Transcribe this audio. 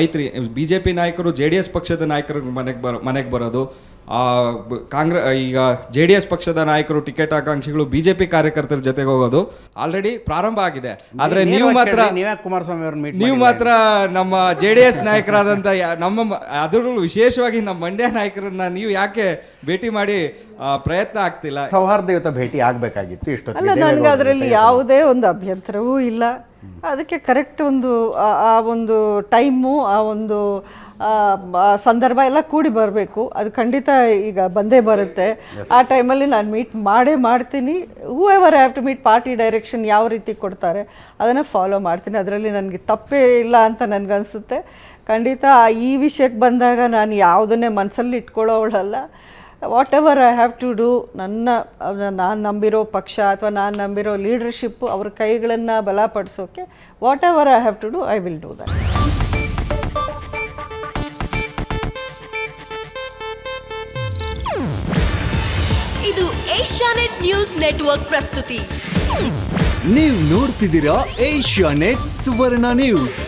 ಮೈತ್ರಿ BJP ನಾಯಕರು JDS ಪಕ್ಷದ ನಾಯಕರು ಮನೆಗೆ ಬರೋದು, ಈಗ JDS ಪಕ್ಷದ ನಾಯಕರು ಟಿಕೆಟ್ ಆಕಾಂಕ್ಷಿಗಳು BJP ಕಾರ್ಯಕರ್ತರ ಜೊತೆಗೆ ಹೋಗೋದು ಆಲ್ರೆಡಿ ಪ್ರಾರಂಭ ಆಗಿದೆ. ಆದರೆ ನೀವು ಮಾತ್ರ ನಮ್ಮ JDS ನಾಯಕರಾದಂಥ ಅದರಲ್ಲೂ ವಿಶೇಷವಾಗಿ ನಮ್ಮ ಮಂಡ್ಯ ನಾಯಕರನ್ನ ನೀವು ಯಾಕೆ ಭೇಟಿ ಮಾಡಿ ಪ್ರಯತ್ನ ಆಗ್ತಿಲ್ಲ? ಸೌಹಾರ್ದಯುತ ಭೇಟಿ ಆಗಬೇಕಾಗಿತ್ತು ಇಷ್ಟೊತ್ತಿಗೆ. ಅಲ್ಲ, ನನಗೆ ಅದರಲ್ಲಿ ಯಾವುದೇ ಒಂದು ಅಭ್ಯಂತರವೂ ಇಲ್ಲ. ಅದಕ್ಕೆ ಕರೆಕ್ಟ್ ಆ ಒಂದು ಟೈಮು, ಆ ಒಂದು ಸಂದರ್ಭ ಎಲ್ಲ ಕೂಡಿ ಬರಬೇಕು. ಅದು ಖಂಡಿತ ಈಗ ಬಂದೇ ಬರುತ್ತೆ. ಆ ಟೈಮಲ್ಲಿ ನಾನು ಮೀಟ್ ಮಾಡ್ತೀನಿ. Whoever have to meet, party direction ಯಾವ ರೀತಿ ಕೊಡ್ತಾರೆ ಅದನ್ನು ಫಾಲೋ ಮಾಡ್ತೀನಿ. ಅದರಲ್ಲಿ ನನಗೆ ತಪ್ಪೇ ಇಲ್ಲ ಅಂತ ನನಗನ್ಸುತ್ತೆ. ಖಂಡಿತ ಈ ವಿಷಯಕ್ಕೆ ಬಂದಾಗ ನಾನು ಯಾವುದನ್ನೇ ಮನಸ್ಸಲ್ಲಿ ಇಟ್ಕೊಳ್ಳೋವಳಲ್ಲ. Whatever I have to do, ನಾನು ನಂಬಿರೋ ಪಕ್ಷ ಅಥವಾ ನಾನು ನಂಬಿರೋ ಲೀಡರ್ಶಿಪ್ಪು ಅವ್ರ ಕೈಗಳನ್ನು ಬಲಪಡಿಸೋಕೆ whatever I have to do, I will do that. ಇದು ಏಷ್ಯಾನೆಟ್ ನ್ಯೂಸ್ ನೆಟ್ವರ್ಕ್ ಪ್ರಸ್ತುತಿ. ನೀವು ನೋಡ್ತಿದ್ದೀರಾ ಏಷ್ಯಾನೆಟ್ ಸುವರ್ಣ ನ್ಯೂಸ್.